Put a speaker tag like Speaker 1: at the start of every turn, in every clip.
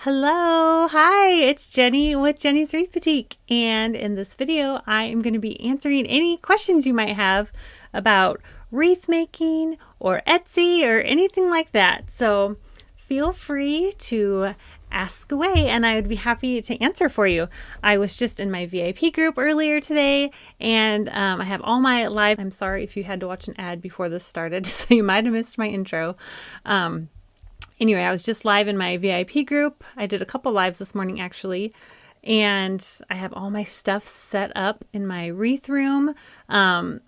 Speaker 1: Hello, hi, it's Jenny with Jenny's Wreath Boutique, and in this video I am going to be answering any questions you might have about wreath making or Etsy or anything like that. So feel free to ask away and I would be happy to answer for you. I was just in my VIP group earlier today and I have all my live. I'm sorry if you had to watch an ad before this started, so you might have missed my intro. Anyway, I was just live in my VIP group. I did a couple lives this morning actually, and I have all my stuff set up in my wreath room. I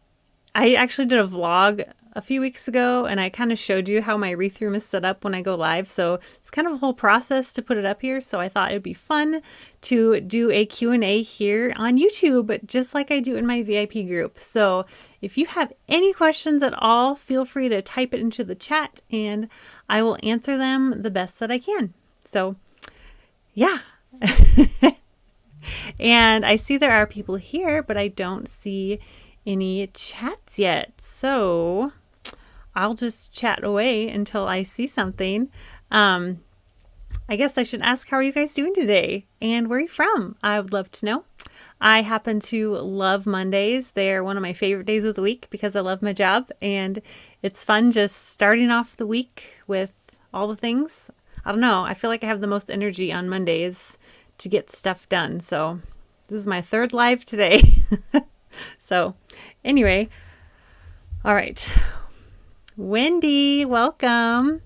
Speaker 1: actually did a vlog a few weeks ago and I kind of showed you how my wreath room is set up when I go live. So it's kind of a whole process to put it up here. So I thought it'd be fun to do a Q&A here on YouTube, just like I do in my VIP group. So if you have any questions at all, feel free to type it into the chat and I will answer them the best that I can. So yeah. And I see there are people here, but I don't see any chats yet. So I'll just chat away until I see something. I guess I should ask, how are you guys doing today? And where are you from? I would love to know. I happen to love Mondays. They're one of my favorite days of the week because I love my job and it's fun just starting off the week with all the things. I don't know. I feel like I have the most energy on Mondays to get stuff done. So this is my third live today. So anyway, all right. Wendy, welcome.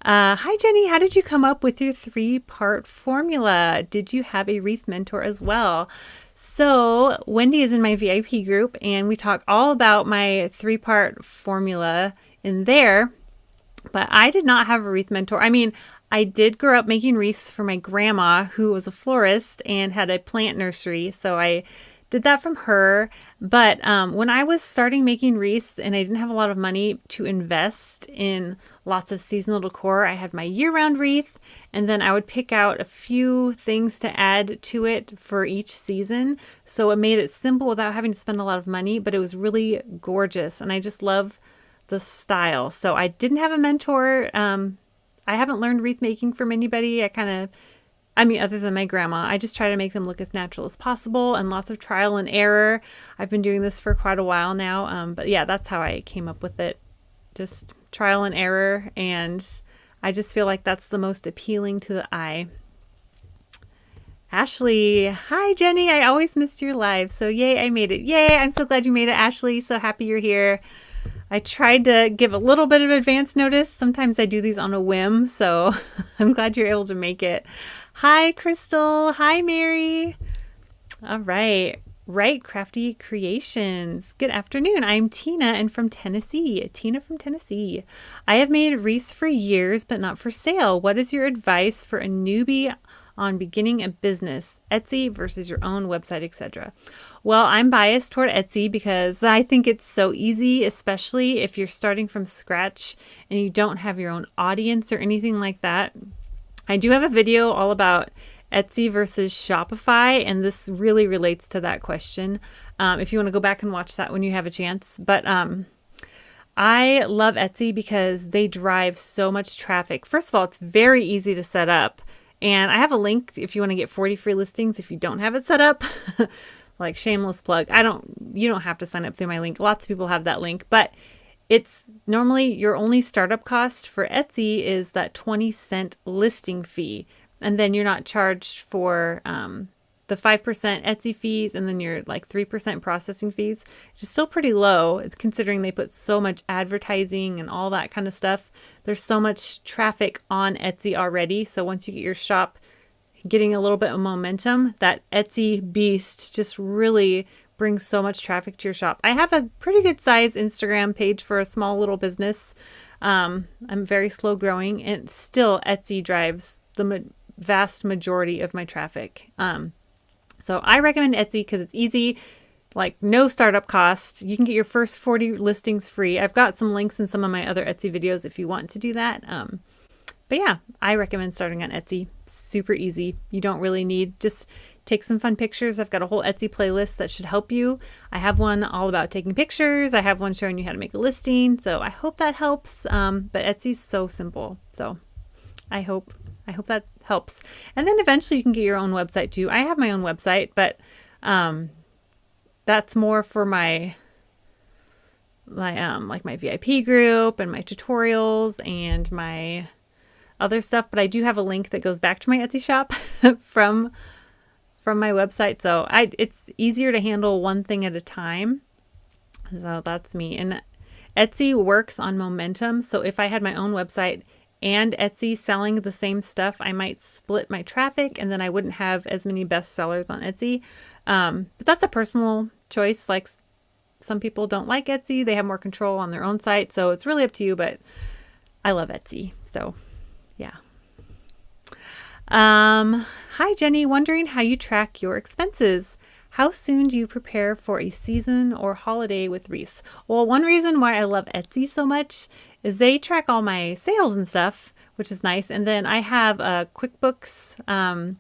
Speaker 1: Hi, Jenny. How did you come up with your 3-part formula? Did you have a wreath mentor as well? So Wendy is in my VIP group and we talk all about my 3-part formula in there, but I did not have a wreath mentor. I mean, I did grow up making wreaths for my grandma who was a florist and had a plant nursery. So I did that from her. But when I was starting making wreaths and I didn't have a lot of money to invest in lots of seasonal decor, I had my year-round wreath and then I would pick out a few things to add to it for each season. So it made it simple without having to spend a lot of money, but it was really gorgeous and I just love the style. So I didn't have a mentor. I haven't learned wreath making from anybody. Other than my grandma, I just try to make them look as natural as possible and lots of trial and error. I've been doing this for quite a while now. But yeah, that's how I came up with it. Just trial and error. And I just feel like that's the most appealing to the eye. Ashley. Hi, Jenny. I always missed your live. So yay, I made it. Yay. I'm so glad you made it, Ashley. So happy you're here. I tried to give a little bit of advance notice. Sometimes I do these on a whim. So I'm glad you're able to make it. Hi, Crystal. Hi, Mary. All right. Wright, Crafty Creations. Good afternoon. I'm Tina and from Tennessee. Tina from Tennessee. I have made wreaths for years, but not for sale. What is your advice for a newbie on beginning a business, Etsy versus your own website, etc.? Well, I'm biased toward Etsy because I think it's so easy, especially if you're starting from scratch and you don't have your own audience or anything like that. I do have a video all about Etsy versus Shopify, and this really relates to that question. If you want to go back and watch that when you have a chance. But I love Etsy because they drive so much traffic. First of all, it's very easy to set up. And I have a link if you want to get 40 free listings if you don't have it set up. Like shameless plug. You don't have to sign up through my link. Lots of people have that link, but it's normally your only startup cost for Etsy is that 20-cent listing fee. And then you're not charged for the 5% Etsy fees and then your like 3% processing fees, which is still pretty low. It's considering they put so much advertising and all that kind of stuff. There's so much traffic on Etsy already. So once you get your shop getting a little bit of momentum, that Etsy beast just really brings so much traffic to your shop. I have a pretty good size Instagram page for a small little business. I'm very slow growing and still Etsy drives the vast majority of my traffic. So I recommend Etsy because it's easy, like no startup cost. You can get your first 40 listings free. I've got some links in some of my other Etsy videos if you want to do that. But yeah, I recommend starting on Etsy. Super easy. You don't really need, just take some fun pictures. I've got a whole Etsy playlist that should help you. I have one all about taking pictures. I have one showing you how to make a listing. So I hope that helps. But Etsy's so simple. So I hope I hope that helps. And then eventually you can get your own website too. I have my own website, but that's more for my like my VIP group and my tutorials and my other stuff. But I do have a link that goes back to my Etsy shop from my website. So it's easier to handle one thing at a time. So that's me. And Etsy works on momentum. So if I had my own website and Etsy selling the same stuff, I might split my traffic and then I wouldn't have as many bestsellers on Etsy. But that's a personal choice. Like some people don't like Etsy. They have more control on their own site. So it's really up to you, but I love Etsy. So yeah. Hi, Jenny. Wondering how you track your expenses. How soon do you prepare for a season or holiday with Wreath? Well, one reason why I love Etsy so much is they track all my sales and stuff, which is nice. And then I have a QuickBooks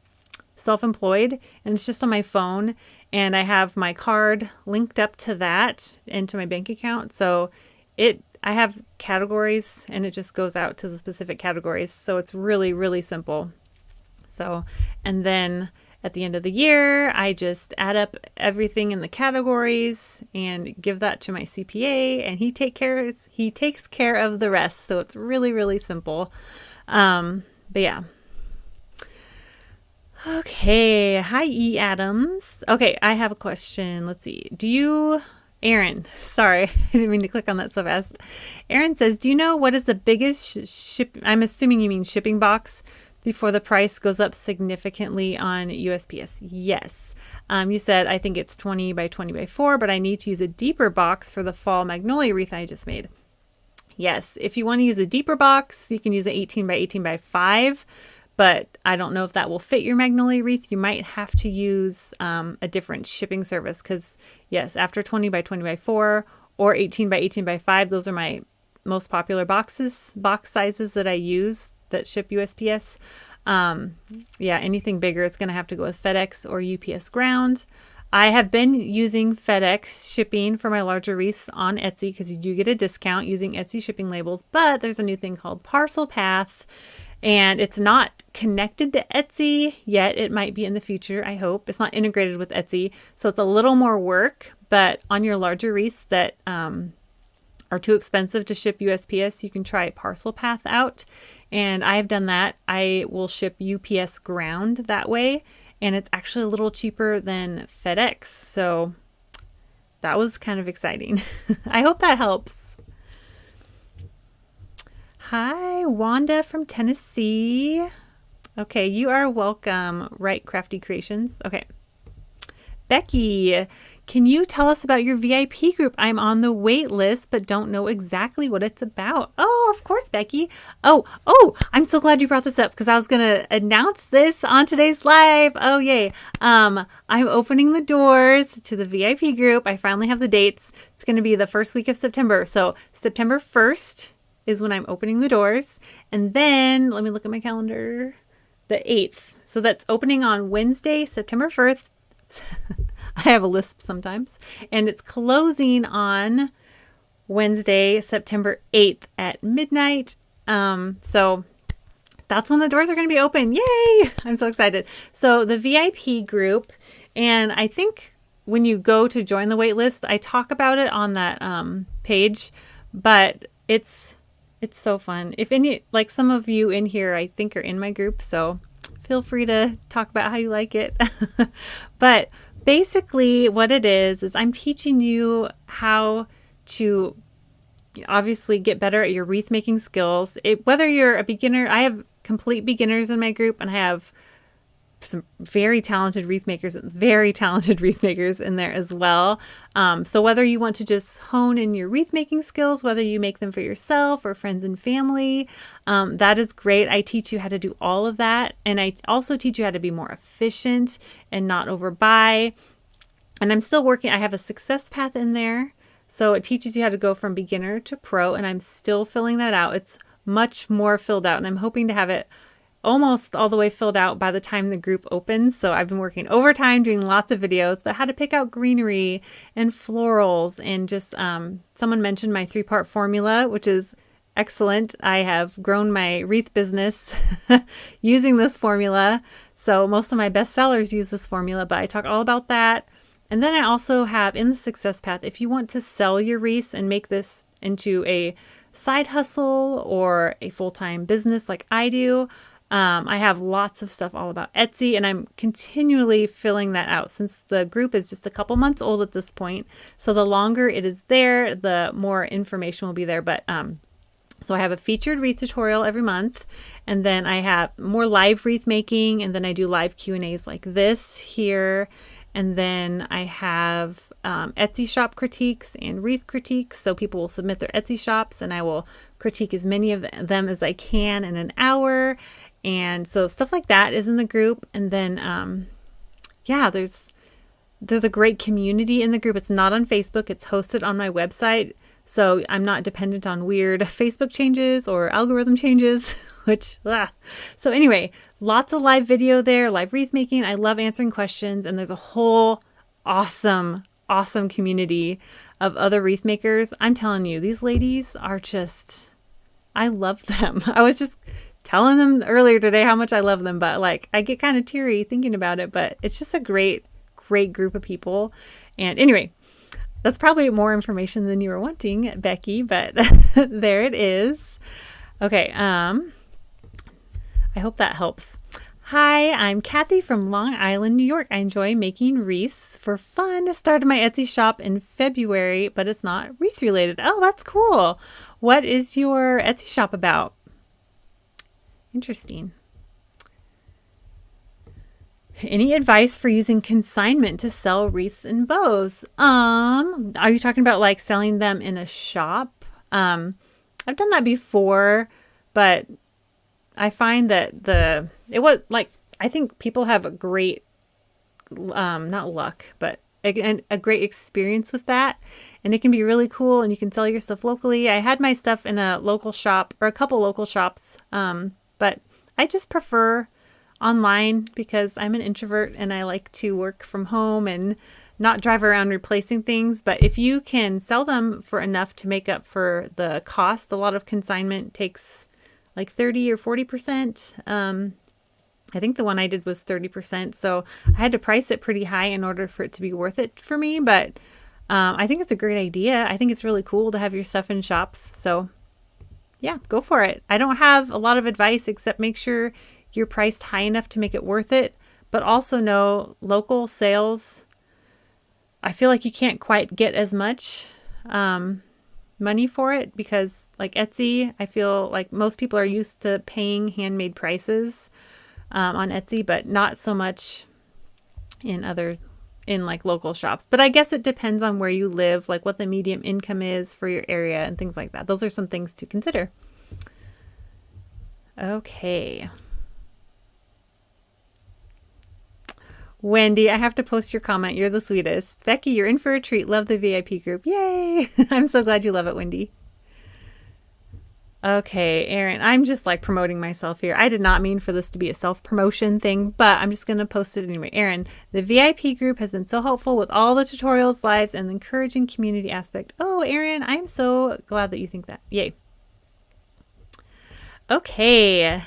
Speaker 1: self-employed, and it's just on my phone. And I have my card linked up to that into my bank account. So I have categories, and it just goes out to the specific categories. So it's really, really simple. So, and then at the end of the year, I just add up everything in the categories and give that to my CPA, and he takes care of the rest. So it's really, really simple. But yeah. Okay. Hi, E. Adams. Okay. I have a question. Let's see. Aaron, sorry, I didn't mean to click on that so fast. Aaron says, do you know what is the biggest I'm assuming you mean shipping box before the price goes up significantly on USPS? Yes. You said, I think it's 20 by 20 by 4, but I need to use a deeper box for the fall magnolia wreath I just made. Yes. If you want to use a deeper box, you can use the 18 by 18 by 5, but I don't know if that will fit your magnolia wreath. You might have to use a different shipping service because, yes, after 20 by 20 by 4 or 18 by 18 by 5, those are my most popular box sizes that I use that ship USPS. Yeah, anything bigger is going to have to go with FedEx or UPS ground. I have been using FedEx shipping for my larger wreaths on Etsy because you do get a discount using Etsy shipping labels, but there's a new thing called Parcel Path. And it's not connected to Etsy yet. It might be in the future, I hope. It's not integrated with Etsy. So it's a little more work. But on your larger wreaths that are too expensive to ship USPS, you can try Parcel Path out. And I have done that. I will ship UPS ground that way. And it's actually a little cheaper than FedEx. So that was kind of exciting. I hope that helps. Hi, Wanda from Tennessee. Okay, you are welcome, Wright Crafty Creations. Okay. Becky, can you tell us about your VIP group? I'm on the wait list, but don't know exactly what it's about. Oh, of course, Becky. Oh, I'm so glad you brought this up because I was going to announce this on today's live. Oh, yay. I'm opening the doors to the VIP group. I finally have the dates. It's going to be the first week of September. So September 1st is when I'm opening the doors. And then, let me look at my calendar, the 8th. So that's opening on Wednesday, September 1st. I have a lisp sometimes. And it's closing on Wednesday, September 8th at midnight. So that's when the doors are going to be open. Yay! I'm so excited. So the VIP group, and I think when you go to join the wait list, I talk about it on that page, but it's so fun. If any, like some of you in here, I think are in my group, so feel free to talk about how you like it. But basically what it is I'm teaching you how to obviously get better at your wreath making skills. Whether you're a beginner, I have complete beginners in my group, and I have some very talented wreath makers in there as well. So whether you want to just hone in your wreath making skills, whether you make them for yourself or friends and family, that is great. I teach you how to do all of that. And I also teach you how to be more efficient and not overbuy. And I'm still working. I have a success path in there. So it teaches you how to go from beginner to pro. And I'm still filling that out. It's much more filled out. And I'm hoping to have it almost all the way filled out by the time the group opens. So I've been working overtime doing lots of videos, but how to pick out greenery and florals, and just someone mentioned my 3-part formula, which is excellent. I have grown my wreath business using this formula. So most of my best sellers use this formula, but I talk all about that. And then I also have in the success path, if you want to sell your wreaths and make this into a side hustle or a full-time business like I do, I have lots of stuff all about Etsy, and I'm continually filling that out since the group is just a couple months old at this point. So the longer it is there, the more information will be there. But so I have a featured wreath tutorial every month, and then I have more live wreath making, and then I do live Q&As like this here. And then I have Etsy shop critiques and wreath critiques. So people will submit their Etsy shops, and I will critique as many of them as I can in an hour. And so stuff like that is in the group. And then, yeah, there's a great community in the group. It's not on Facebook. It's hosted on my website. So I'm not dependent on weird Facebook changes or algorithm changes, So anyway, lots of live video there, live wreath making. I love answering questions. And there's a whole awesome community of other wreath makers. I'm telling you, these ladies are just, I love them. I was just telling them earlier today how much I love them, but like I get kind of teary thinking about it, but it's just a great group of people. And anyway, that's probably more information than you were wanting, Becky, but there it is. Okay. I hope that helps. Hi, I'm Kathy from Long Island, New York. I enjoy making wreaths for fun. I started my Etsy shop in February, but it's not wreath related. Oh, that's cool. What is your Etsy shop about? Interesting. Any advice for using consignment to sell wreaths and bows? Are you talking about like selling them in a shop? I've done that before, but I find that I think people have a great, not luck, but a great experience with that. And it can be really cool, and you can sell your stuff locally. I had my stuff in a local shop or a couple local shops. But I just prefer online because I'm an introvert and I like to work from home and not drive around replacing things. But if you can sell them for enough to make up for the cost, a lot of consignment takes like 30 or 40%. I think the one I did was 30%. So I had to price it pretty high in order for it to be worth it for me. But I think it's a great idea. I think it's really cool to have your stuff in shops. So yeah, go for it. I don't have a lot of advice except make sure you're priced high enough to make it worth it, but also know local sales. I feel like you can't quite get as much money for it because like Etsy, I feel like most people are used to paying handmade prices on Etsy, but not so much in like local shops. But I guess it depends on where you live, like what the median income is for your area and things like that. Those are some things to consider. Okay. Wendy, I have to post your comment. You're the sweetest. Becky, you're in for a treat. Love the VIP group. Yay. I'm so glad you love it, Wendy. Okay, Erin, I'm just like promoting myself here. I did not mean for this to be a self-promotion thing, but I'm just going to post it anyway. Erin, the VIP group has been so helpful with all the tutorials, lives, and the encouraging community aspect. Oh, Erin, I'm so glad that you think that. Yay. Okay,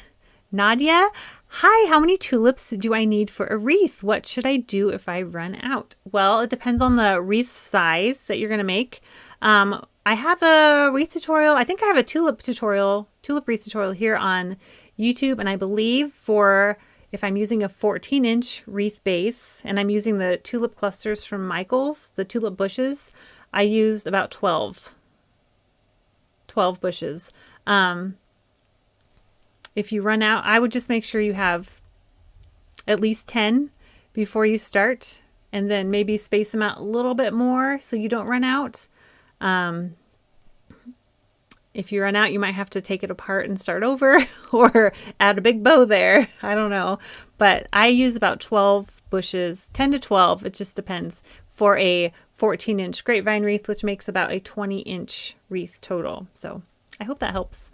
Speaker 1: Nadia, hi, how many tulips do I need for a wreath? What should I do if I run out? Well, it depends on the wreath size that you're going to make. I have a wreath tutorial. I think I have a tulip wreath tutorial here on YouTube. And I believe if I'm using a 14-inch wreath base and I'm using the tulip clusters from Michael's, the tulip bushes, I used about 12 bushes. If you run out, I would just make sure you have at least 10 before you start, and then maybe space them out a little bit more so you don't run out. If you run out, you might have to take it apart and start over or add a big bow there. I don't know. But I use about 12 bushes, 10 to 12. It just depends for a 14-inch grapevine wreath, which makes about a 20-inch wreath total. So I hope that helps.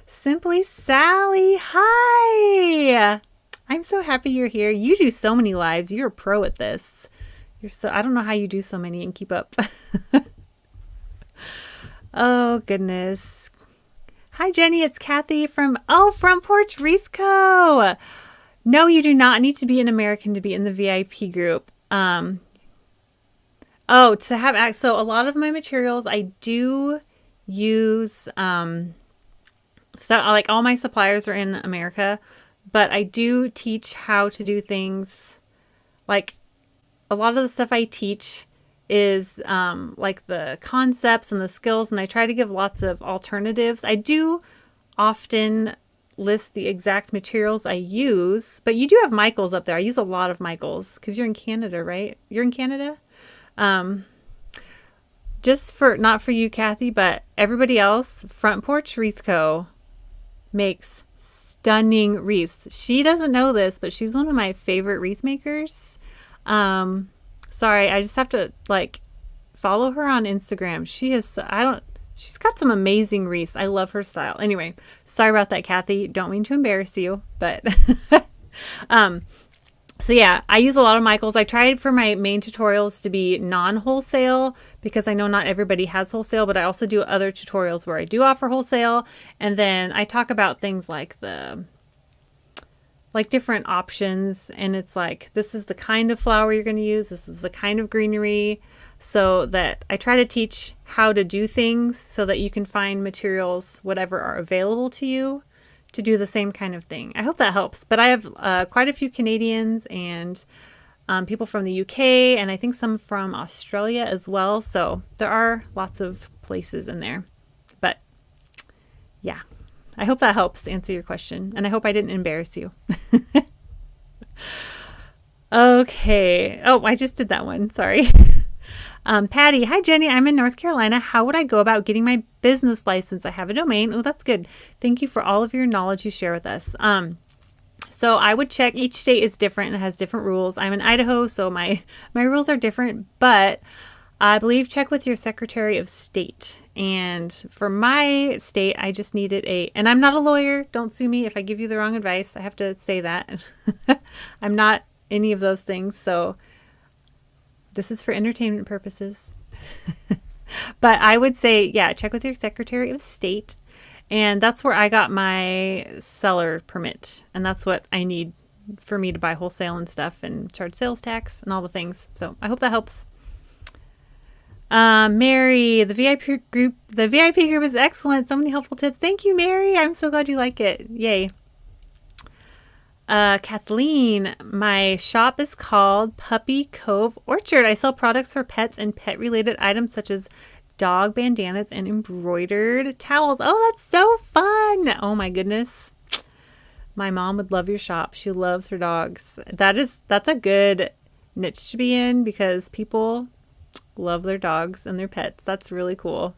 Speaker 1: Simply Sally. Hi. I'm so happy you're here. You do so many lives. You're a pro at this. I don't know how you do so many and keep up. Oh, goodness. Hi, Jenny. It's Kathy from Front Porch Wreath Co. No, you do not need to be an American to be in the VIP group. So a lot of my materials I do use, so like all my suppliers are in America, but I do teach how to do things. Like a lot of the stuff I teach is like the concepts and the skills, and I try to give lots of alternatives. I do often list the exact materials I use, but you do have Michaels up there. I use a lot of Michaels because you're in Canada, right? You're in Canada? Not for you, Kathy, but everybody else, Front Porch Wreath Co. makes stunning wreaths. She doesn't know this, but she's one of my favorite wreath makers. Sorry, I just have to follow her on Instagram. She's got some amazing wreaths. I love her style. Anyway, sorry about that, Kathy. Don't mean to embarrass you, but so yeah, I use a lot of Michaels. I tried for my main tutorials to be non-wholesale because I know not everybody has wholesale, but I also do other tutorials where I do offer wholesale. And then I talk about things like different options. And it's like, this is the kind of flower you're going to use. This is the kind of greenery. So that I try to teach how to do things so that you can find materials, whatever are available to you, to do the same kind of thing. I hope that helps. But I have quite a few Canadians and people from the UK, and I think some from Australia as well. So there are lots of places in there. But yeah, I hope that helps answer your question. And I hope I didn't embarrass you. Okay. Oh, I just did that one. Sorry. Patty, hi Jenny, I'm in North Carolina. How would I go about getting my business license? I have a domain. Oh, that's good. Thank you for all of your knowledge you share with us. So I would check. Each state is different and has different rules. I'm in Idaho, so my rules are different, but I believe check with your Secretary of State. And for my state, I just needed and I'm not a lawyer. Don't sue me if I give you the wrong advice. I have to say that. I'm not any of those things. So this is for entertainment purposes. But I would say, yeah, check with your Secretary of State. And that's where I got my seller permit. And that's what I need for me to buy wholesale and stuff and charge sales tax and all the things. So I hope that helps. Mary, the VIP group is excellent. So many helpful tips. Thank you, Mary. I'm so glad you like it. Yay. Kathleen, my shop is called Puppy Cove Orchard. I sell products for pets and pet-related items such as dog bandanas and embroidered towels. Oh, that's so fun. Oh my goodness. My mom would love your shop. She loves her dogs. That's a good niche to be in because people love their dogs and their pets. That's really cool.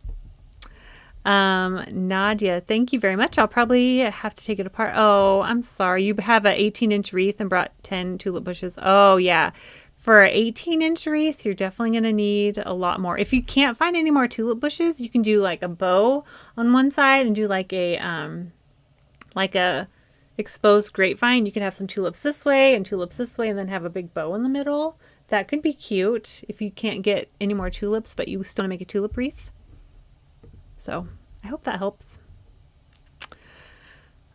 Speaker 1: Nadia, thank you very much. I'll probably have to take it apart. Oh, I'm sorry. You have an 18-inch wreath and brought 10 tulip bushes. Oh, yeah. For an 18-inch wreath, you're definitely going to need a lot more. If you can't find any more tulip bushes, you can do like a bow on one side and do like a exposed grapevine. You could have some tulips this way and tulips this way and then have a big bow in the middle. That could be cute if you can't get any more tulips, but you still want to make a tulip wreath. So I hope that helps.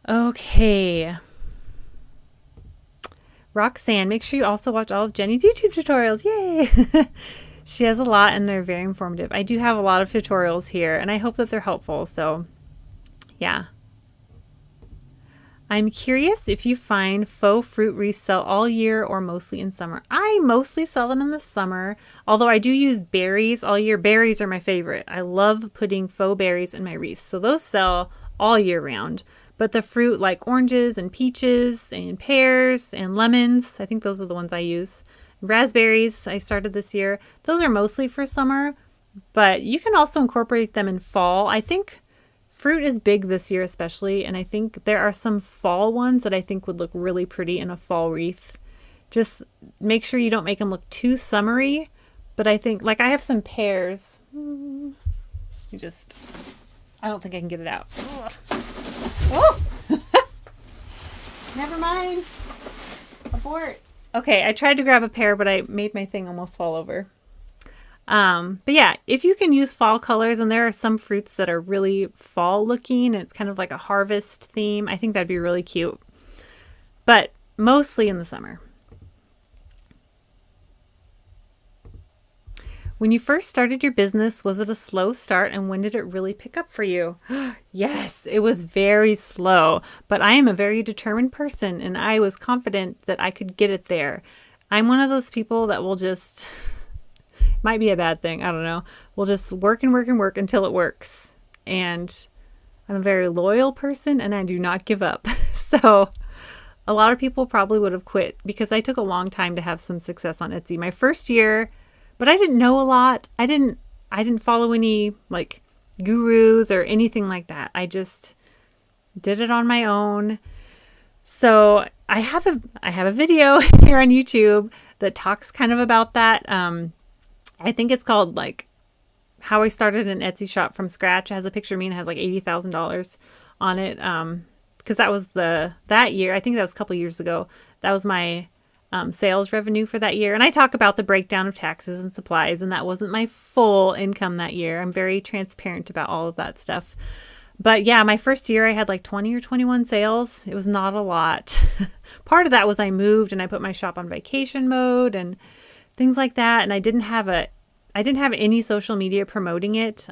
Speaker 1: Okay. Roxanne, make sure you also watch all of Jenny's YouTube tutorials. Yay! She has a lot and they're very informative. I do have a lot of tutorials here and I hope that they're helpful. So yeah. I'm curious if you find faux fruit wreaths sell all year or mostly in summer. I mostly sell them in the summer, although I do use berries all year. Berries are my favorite. I love putting faux berries in my wreaths. So those sell all year round. But the fruit like oranges and peaches and pears and lemons, I think those are the ones I use. Raspberries I started this year. Those are mostly for summer, but you can also incorporate them in fall. I think fruit is big this year especially, and I think there are some fall ones that I think would look really pretty in a fall wreath. Just make sure you don't make them look too summery, but I think, like I have some pears. I don't think I can get it out. Oh! Never mind. Abort. Okay, I tried to grab a pear, but I made my thing almost fall over. But yeah, if you can use fall colors, and there are some fruits that are really fall looking, it's kind of like a harvest theme, I think that'd be really cute. But mostly in the summer. When you first started your business, was it a slow start, and when did it really pick up for you? Yes, it was very slow, but I am a very determined person, and I was confident that I could get it there. I'm one of those people that will just, might be a bad thing, I don't know, will just work and work and work until it works. And I'm a very loyal person, and I do not give up. So a lot of people probably would have quit because I took a long time to have some success on Etsy. My first year, but I didn't know a lot. I didn't follow any like gurus or anything like that. I just did it on my own. So I have a video here on YouTube that talks kind of about that. I think it's called like How I Started an Etsy Shop from Scratch. It has a picture of me and it has like $80,000 on it. Because that was that year. I think that was a couple years ago. That was my sales revenue for that year. And I talk about the breakdown of taxes and supplies, and that wasn't my full income that year. I'm very transparent about all of that stuff. But yeah, my first year I had like 20 or 21 sales. It was not a lot. Part of that was I moved and I put my shop on vacation mode and things like that. And I didn't have any social media promoting it.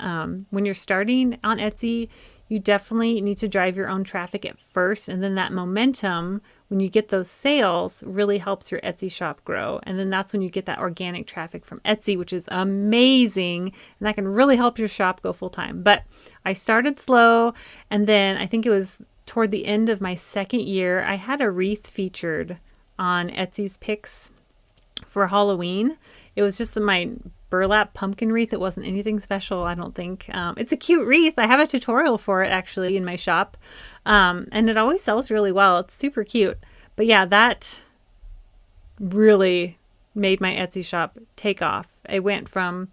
Speaker 1: When you're starting on Etsy, you definitely need to drive your own traffic at first. And then that momentum, when you get those sales, really helps your Etsy shop grow. And then that's when you get that organic traffic from Etsy, which is amazing. And that can really help your shop go full time. But I started slow. And then I think it was toward the end of my second year, I had a wreath featured on Etsy's Picks for Halloween. It was just my burlap pumpkin wreath. It wasn't anything special, I don't think. It's a cute wreath. I have a tutorial for it actually in my shop. And it always sells really well. It's super cute. But yeah, that really made my Etsy shop take off. It went from,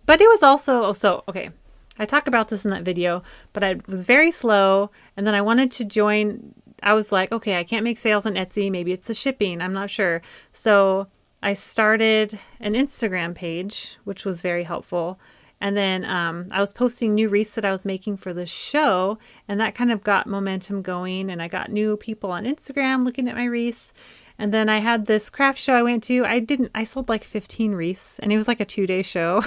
Speaker 1: but it was also, okay, I talk about this in that video, but I was very slow. And then I wanted to join. I was like, okay, I can't make sales on Etsy. Maybe it's the shipping. I'm not sure. So I started an Instagram page, which was very helpful. And then I was posting new wreaths that I was making for the show, and that kind of got momentum going. And I got new people on Instagram looking at my wreaths. And then I had this craft show I went to. I sold like 15 wreaths, and it was like a 2-day show.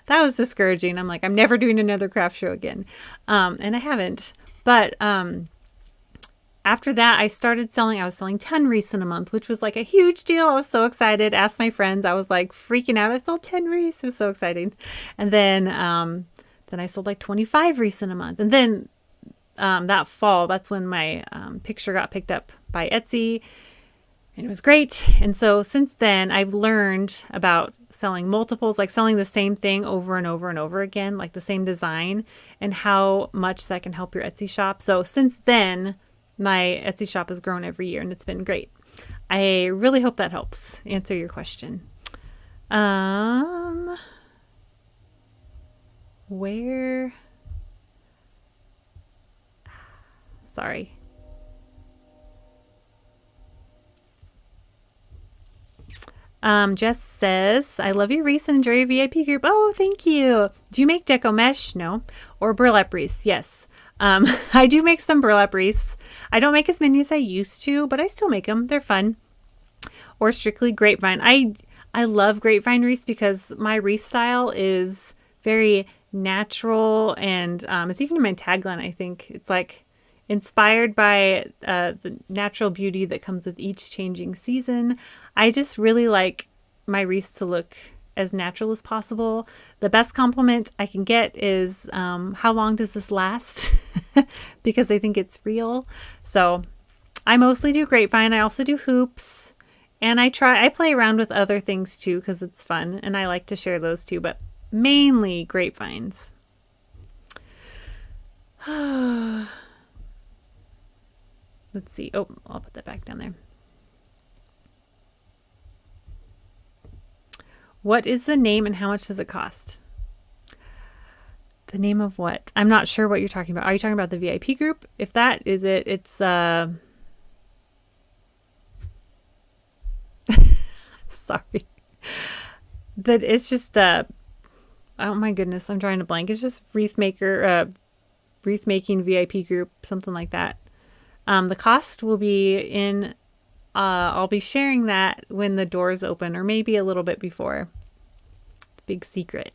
Speaker 1: That was discouraging. I'm like, I'm never doing another craft show again. And I haven't. But after that, I was selling 10 wreaths in a month, which was like a huge deal. I was so excited. Asked my friends. I was like freaking out. I sold 10 wreaths. It was so exciting. And then I sold like 25 wreaths in a month. And then that fall, that's when my picture got picked up by Etsy. And it was great. And so since then, I've learned about selling multiples, like selling the same thing over and over and over again, like the same design, and how much that can help your Etsy shop. So since then, my Etsy shop has grown every year, and it's been great. I really hope that helps answer your question. Sorry. Jess says, I love your wreaths and enjoy your VIP group. Oh, thank you. Do you make deco mesh? No. Or burlap wreaths? Yes. I do make some burlap wreaths. I don't make as many as I used to, but I still make them. They're fun. Or strictly grapevine. I love grapevine wreaths because my wreath style is very natural, and it's even in my tagline, I think. It's like inspired by the natural beauty that comes with each changing season. I just really like my wreaths to look as natural as possible. The best compliment I can get is, how long does this last? Because I think it's real. So I mostly do grapevine. I also do hoops, and I play around with other things too, because it's fun, and I like to share those too, but mainly grapevines. Let's see. Oh, I'll put that back down there. What is the name and how much does it cost? The name of what? I'm not sure what you're talking about. Are you talking about the VIP group? If that is it, it's sorry. That it's just oh my goodness, I'm trying to blank. It's just wreath making VIP group, something like that. The cost will be in. I'll be sharing that when the doors open, or maybe a little bit before. Big secret.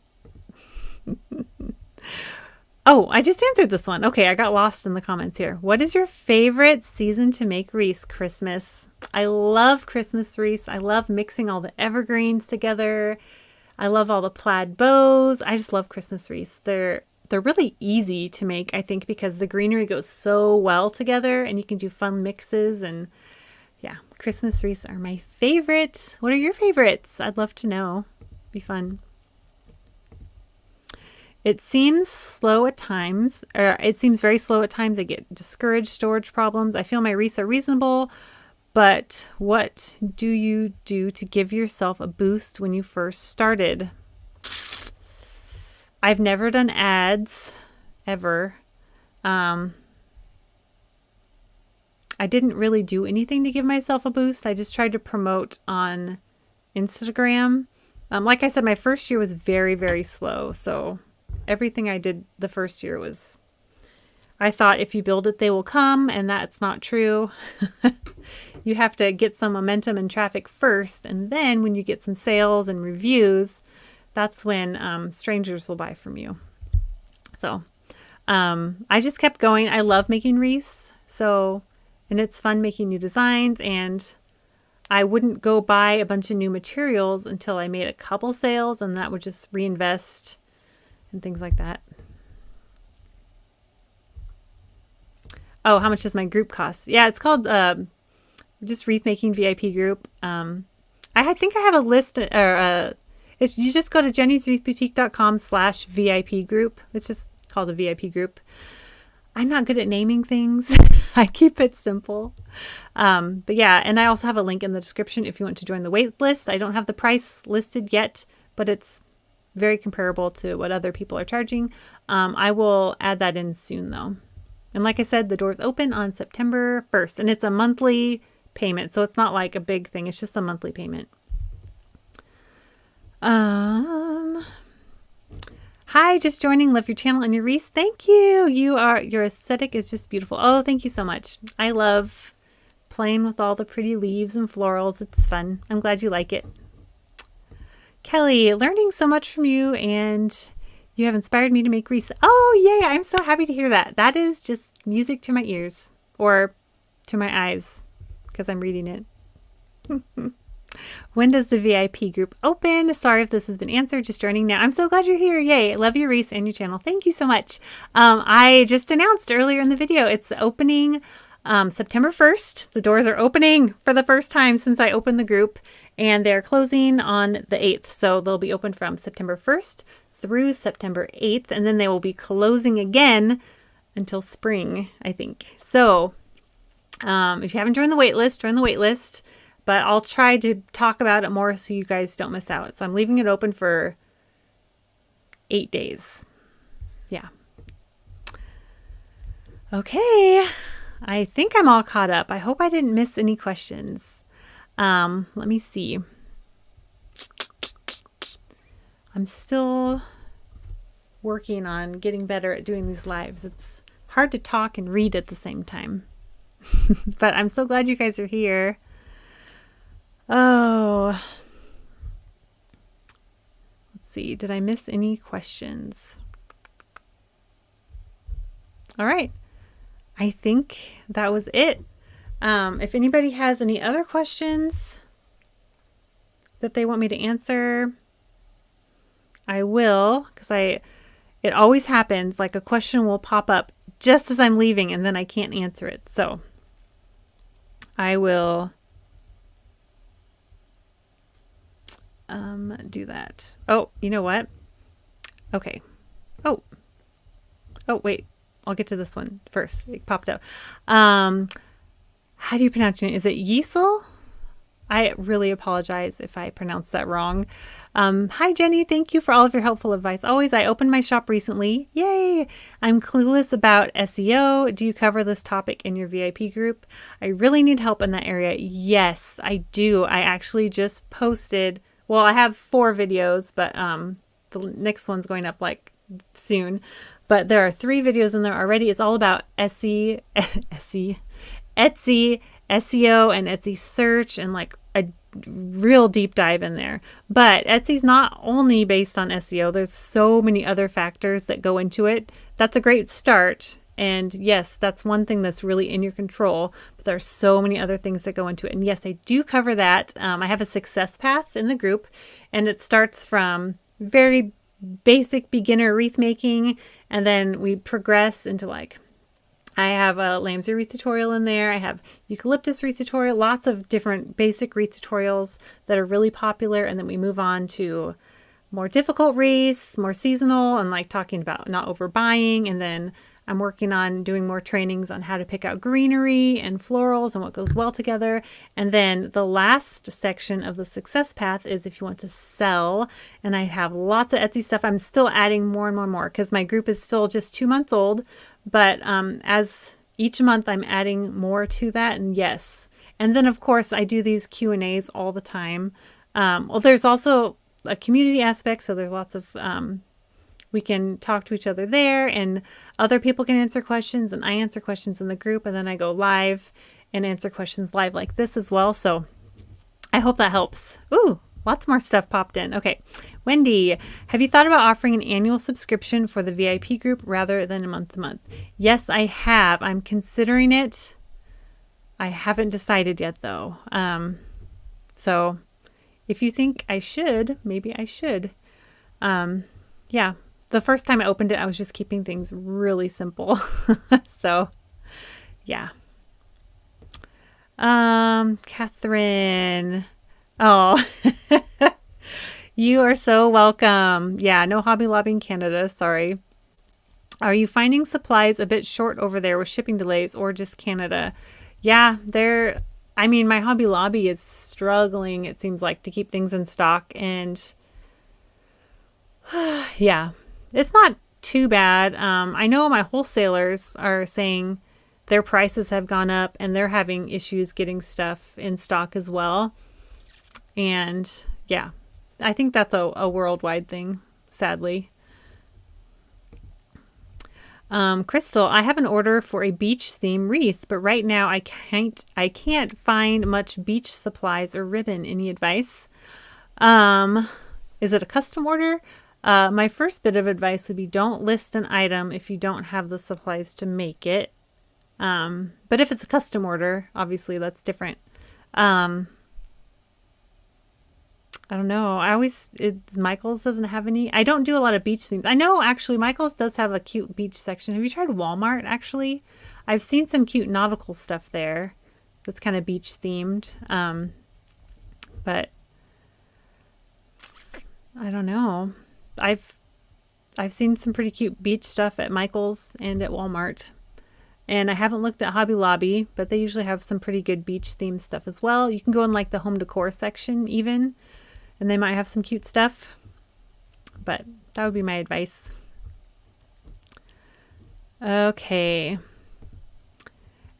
Speaker 1: Oh, I just answered this one. Okay, I got lost in the comments here. What is your favorite season to make wreaths? Christmas. I love Christmas wreaths. I love mixing all the evergreens together. I love all the plaid bows. I just love Christmas wreaths. They're really easy to make, I think, because the greenery goes so well together and you can do fun mixes. And yeah, Christmas wreaths are my favorite. What are your favorites? I'd love to know. Be fun. It seems slow at times, or it seems very slow at times. I get discouraged, storage problems. I feel my wreaths are reasonable, but what do you do to give yourself a boost when you first started? I've never done ads, ever. I didn't really do anything to give myself a boost. I just tried to promote on Instagram. Like I said, my first year was very, very slow, so everything I did the first year was, I thought if you build it, they will come, and that's not true. You have to get some momentum and traffic first, and then when you get some sales and reviews, that's when strangers will buy from you. So I just kept going. I love making wreaths, and it's fun making new designs, and I wouldn't go buy a bunch of new materials until I made a couple sales, and that would just reinvest and things like that. Oh, how much does my group cost? Yeah, it's called just Wreath Making VIP group. I think I have a list, or you just go to jennyswreathboutique.com/VIP group. It's just called a VIP group. I'm not good at naming things. I keep it simple. But yeah, and I also have a link in the description if you want to join the wait list. I don't have the price listed yet, but it's very comparable to what other people are charging. I will add that in soon though. And like I said, the doors open on September 1st, and it's a monthly payment. So it's not like a big thing. It's just a monthly payment. Hi, just joining. Love your channel and your wreaths. Thank you. Your aesthetic is just beautiful. Oh, thank you so much. I love playing with all the pretty leaves and florals. It's fun. I'm glad you like it. Kelly, learning so much from you, and you have inspired me to make wreaths. Oh, yay. I'm so happy to hear that. That is just music to my ears, or to my eyes, because I'm reading it. When does the VIP group open? Sorry if this has been answered. Just joining now. I'm so glad you're here. Yay. I love your wreaths and your channel. Thank you so much. I just announced earlier in the video, it's opening September 1st. The doors are opening for the first time since I opened the group, and they're closing on the 8th. So they'll be open from September 1st through September 8th, and then they will be closing again until spring, I think. So if you haven't joined the wait list, join the wait list. But I'll try to talk about it more so you guys don't miss out. So I'm leaving it open for 8 days. Yeah. Okay. I think I'm all caught up. I hope I didn't miss any questions. Let me see. I'm still working on getting better at doing these lives. It's hard to talk and read at the same time. But I'm so glad you guys are here. Oh, let's see. Did I miss any questions? All right. I think that was it. If anybody has any other questions that they want me to answer, I will, because it always happens. Like a question will pop up just as I'm leaving, and then I can't answer it. So I will do that. Oh, you know what? Okay. Oh, wait. I'll get to this one first. It popped up. How do you pronounce your name? Is it Yeasel? I really apologize if I pronounced that wrong. Hi, Jenny. Thank you for all of your helpful advice. Always, I opened my shop recently. Yay! I'm clueless about SEO. Do you cover this topic in your VIP group? I really need help in that area. Yes, I do. I actually just posted well, I have 4 videos, but the next one's going up like soon. But there are 3 videos in there already. It's all about Etsy, SEO, and Etsy search, and like a real deep dive in there. But Etsy's not only based on SEO. There's so many other factors that go into it. That's a great start. And yes, that's one thing that's really in your control, but there are so many other things that go into it. And yes, I do cover that. I have a success path in the group, and it starts from very basic beginner wreath making, and then we progress into like, I have a lambsy wreath tutorial in there. I have eucalyptus wreath tutorial, lots of different basic wreath tutorials that are really popular. And then we move on to more difficult wreaths, more seasonal, and like talking about not overbuying. And then I'm working on doing more trainings on how to pick out greenery and florals and what goes well together. And then the last section of the success path is if you want to sell. And I have lots of Etsy stuff. I'm still adding more and more because my group is still just 2 months old. But as each month I'm adding more to that. And yes. And then of course I do these Q&As all the time. Well, there's also a community aspect. So there's lots of, we can talk to each other there, and other people can answer questions, and I answer questions in the group, and then I go live and answer questions live like this as well. So I hope that helps. Ooh, lots more stuff popped in. Okay. Wendy, have you thought about offering an annual subscription for the VIP group rather than a month-to-month? Yes, I have. I'm considering it. I haven't decided yet though. So if you think I should, maybe I should. Yeah. The first time I opened it, I was just keeping things really simple. So, yeah. Catherine. Oh, you are so welcome. Yeah, no Hobby Lobby in Canada. Sorry. Are you finding supplies a bit short over there with shipping delays, or just Canada? Yeah, I mean, my Hobby Lobby is struggling, it seems like, to keep things in stock. And yeah. It's not too bad. I know my wholesalers are saying their prices have gone up and they're having issues getting stuff in stock as well. And yeah, I think that's a worldwide thing, sadly. Crystal, I have an order for a beach theme wreath, but right now I can't find much beach supplies or ribbon. Any advice? Is it a custom order? My first bit of advice would be don't list an item if you don't have the supplies to make it. But if it's a custom order, obviously that's different. I don't know. Michael's doesn't have any. I don't do a lot of beach themes. I know actually Michael's does have a cute beach section. Have you tried Walmart actually? I've seen some cute nautical stuff there that's kind of beach themed. But I don't know. I've seen some pretty cute beach stuff at Michael's and at Walmart. And I haven't looked at Hobby Lobby, but they usually have some pretty good beach themed stuff as well. You can go in like the home decor section even, and they might have some cute stuff. But that would be my advice. Okay.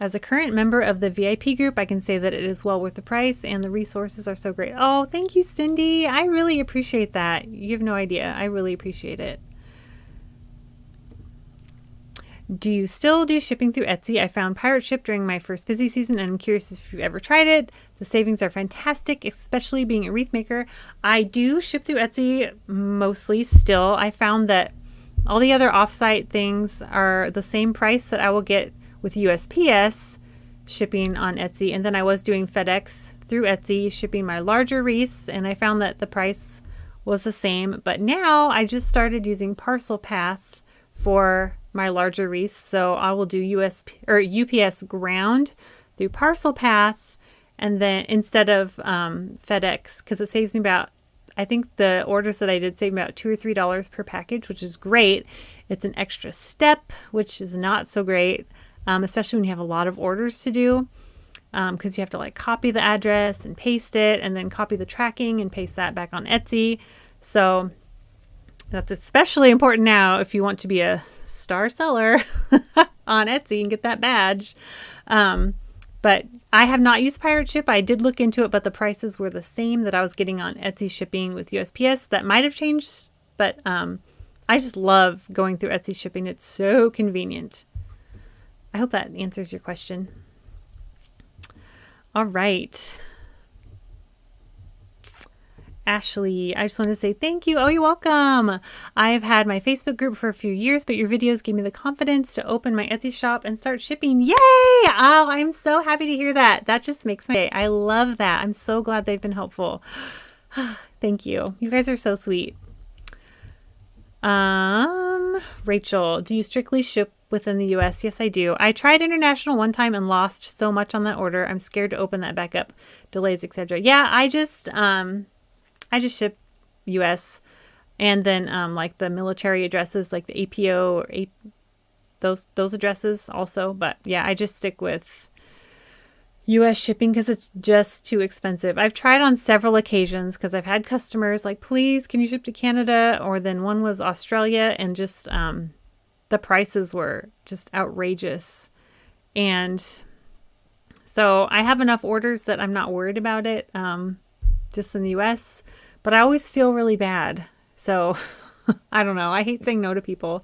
Speaker 1: As a current member of the VIP group, I can say that it is well worth the price and the resources are so great. Oh, thank you, Cindy. I really appreciate that. You have no idea. I really appreciate it. Do you still do shipping through Etsy? I found Pirate Ship during my first busy season, and I'm curious if you've ever tried it. The savings are fantastic, especially being a wreath maker. I do ship through Etsy mostly still. I found that all the other offsite things are the same price that I will get with USPS shipping on Etsy. And then I was doing FedEx through Etsy, shipping my larger wreaths, and I found that the price was the same. But now I just started using Parcel Path for my larger wreaths. So I will do UPS ground through Parcel Path, and then instead of FedEx, because it saves me about, I think the orders that I did save me about $2 or $3 per package, which is great. It's an extra step, which is not so great. Especially when you have a lot of orders to do, because you have to like copy the address and paste it, and then copy the tracking and paste that back on Etsy. So that's especially important now if you want to be a star seller on Etsy and get that badge. But I have not used pirate ship. I did look into it, but the prices were the same that I was getting on Etsy shipping with USPS. That might have changed, but I just love going through Etsy shipping. It's so convenient. I hope that answers your question. All right. Ashley, I just want to say thank you. Oh, you're welcome. I've had my Facebook group for a few years, but your videos gave me the confidence to open my Etsy shop and start shipping. Yay! Oh, I'm so happy to hear that. That just makes my day. I love that. I'm so glad they've been helpful. Thank you. You guys are so sweet. Rachel, do you strictly ship within the US? Yes, I do. I tried international one time and lost so much on that order. I'm scared to open that back up. Delays, etc. Yeah, I just ship US, and then like the military addresses, like the APO or those addresses also. But yeah, I just stick with US shipping because it's just too expensive. I've tried on several occasions because I've had customers like, please, can you ship to Canada? Or then one was Australia, and just the prices were just outrageous. And so I have enough orders that I'm not worried about it. Just in the US, but I always feel really bad. So I don't know. I hate saying no to people,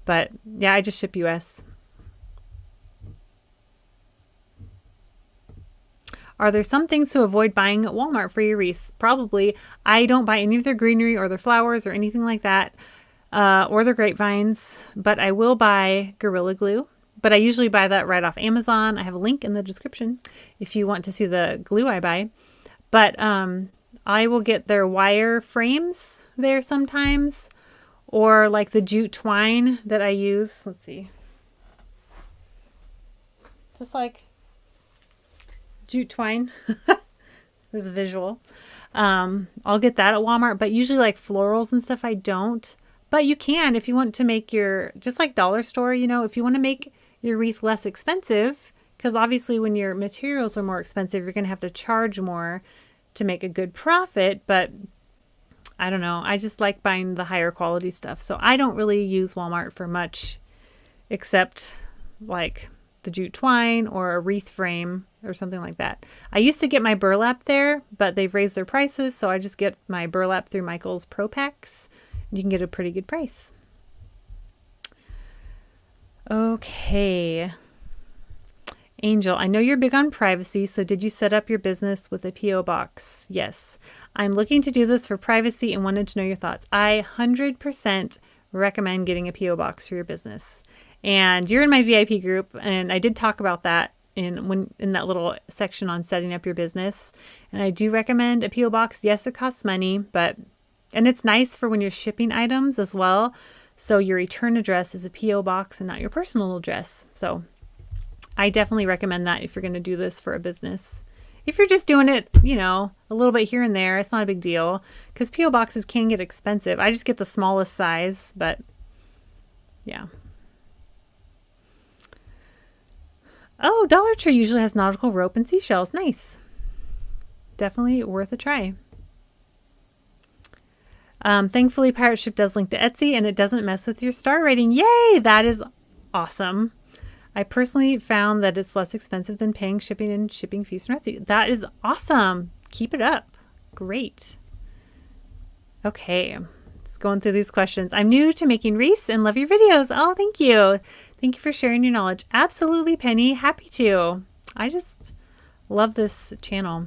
Speaker 1: but yeah, I just ship US. Are there some things to avoid buying at Walmart for your wreaths? Probably. I don't buy any of their greenery or their flowers or anything like that, or their grapevines, but I will buy Gorilla Glue. But I usually buy that right off Amazon. I have a link in the description if you want to see the glue I buy. But I will get their wire frames there sometimes, or like the jute twine that I use. Let's see. Just like jute twine. This is visual. I'll get that at Walmart, but usually like florals and stuff I don't. But you can if you want to make your, just like dollar store, you know, if you want to make your wreath less expensive, because obviously when your materials are more expensive, you're going to have to charge more to make a good profit. But I don't know. I just like buying the higher quality stuff. So I don't really use Walmart for much except like the jute twine or a wreath frame or something like that. I used to get my burlap there, but they've raised their prices. So I just get my burlap through Michael's Pro Packs. You can get a pretty good price. Okay. Angel, I know you're big on privacy, so did you set up your business with a P.O. box? Yes. I'm looking to do this for privacy and wanted to know your thoughts. I 100% recommend getting a P.O. box for your business. And you're in my VIP group, and I did talk about that in that little section on setting up your business. And I do recommend a P.O. box. Yes, it costs money, and it's nice for when you're shipping items as well. So your return address is a P.O. box and not your personal address. So I definitely recommend that if you're going to do this for a business. If you're just doing it, you know, a little bit here and there, it's not a big deal because P.O. boxes can get expensive. I just get the smallest size, but yeah. Oh, Dollar Tree usually has nautical rope and seashells. Nice. Definitely worth a try. Thankfully, Pirate Ship does link to Etsy and it doesn't mess with your star rating. Yay! That is awesome. I personally found that it's less expensive than paying shipping and shipping fees from Etsy. That is awesome. Keep it up. Great. Okay. Let's go through these questions. I'm new to making wreaths and love your videos. Oh, thank you. Thank you for sharing your knowledge. Absolutely, Penny. Happy to. I just love this channel.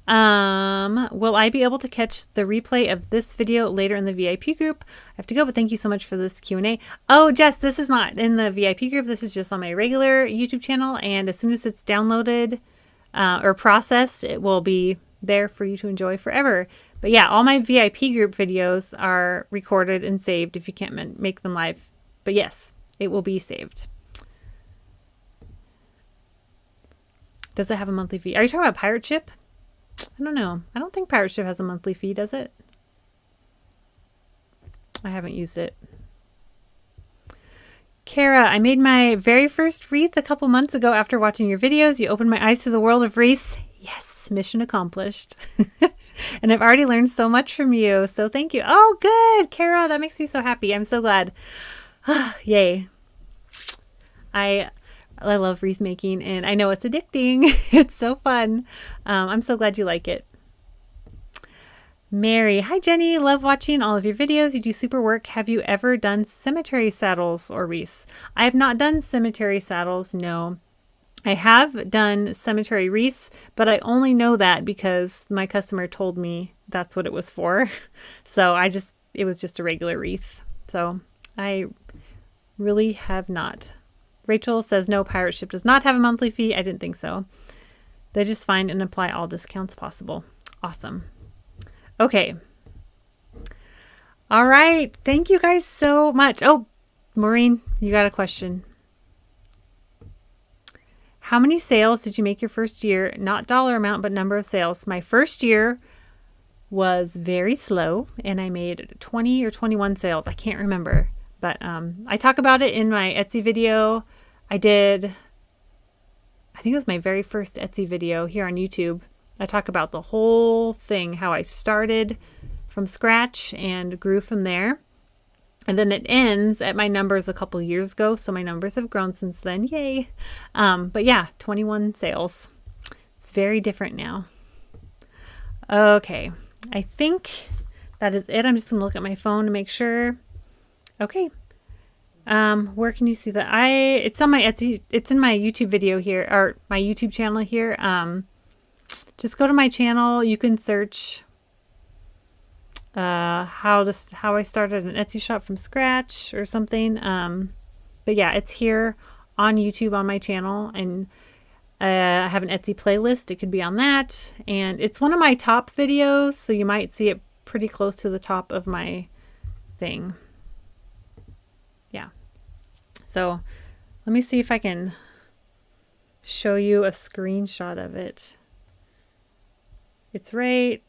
Speaker 1: Will I be able to catch the replay of this video later in the VIP group? I have to go, but thank you so much for this Q&A. Oh, Jess, this is not in the VIP group. This is just on my regular YouTube channel. And as soon as it's downloaded or processed, it will be there for you to enjoy forever. But yeah, all my VIP group videos are recorded and saved if you can't make them live. But yes, it will be saved. Does it have a monthly fee? Are you talking about Pirate Ship? I don't know. I don't think Pirate Ship has a monthly fee, does it? I haven't used it. Kara, I made my very first wreath a couple months ago after watching your videos. You opened my eyes to the world of wreaths. Yes, mission accomplished. And I've already learned so much from you. So thank you. Oh, good, Kara. That makes me so happy. I'm so glad. Yay. I I love wreath making, and I know it's addicting. It's so fun. I'm so glad you like it. Mary, hi Jenny, love watching all of your videos. You do super work. Have you ever done cemetery saddles or wreaths? I have not done cemetery saddles, no. I have done cemetery wreaths, but I only know that because my customer told me that's what it was for. So it was just a regular wreath. So I really have not. Rachel says no, pirate ship does not have a monthly fee. I didn't think so. They just find and apply all discounts possible. Awesome. Okay. All right. Thank you guys so much. Oh, Maureen, you got a question. How many sales did you make your first year? Not dollar amount, but number of sales. My first year was very slow, and I made 20 or 21 sales. I can't remember, but I talk about it in my Etsy video. I think it was my very first Etsy video here on YouTube. I talk about the whole thing, how I started from scratch and grew from there. And then it ends at my numbers a couple years ago. So my numbers have grown since then. Yay. But yeah, 21 sales. It's very different now. Okay. I think that is it. I'm just going to look at my phone to make sure. Okay. Where can you see that? It's on my Etsy. It's in my YouTube video here, or my YouTube channel here. Just go to my channel. You can search how I started an Etsy shop from scratch or something. But yeah, it's here on YouTube on my channel, and I have an Etsy playlist. It could be on that, and it's one of my top videos, so you might see it pretty close to the top of my thing. Yeah. So let me see if I can show you a screenshot of it. It's right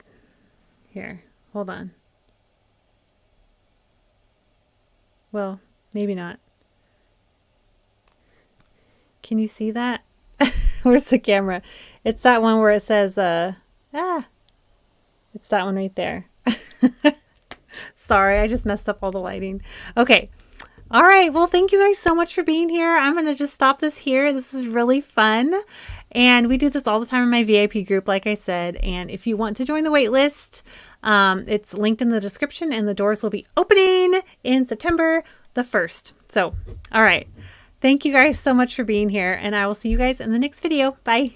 Speaker 1: here. Hold on. Well, maybe not. Can you see that? Where's the camera? It's that one where it says, it's that one right there. Sorry, I just messed up all the lighting. Okay. All right. Well, thank you guys so much for being here. I'm going to just stop this here. This is really fun. And we do this all the time in my VIP group, like I said. And if you want to join the wait list, it's linked in the description, and the doors will be opening in September the 1st. So, all right. Thank you guys so much for being here, and I will see you guys in the next video. Bye.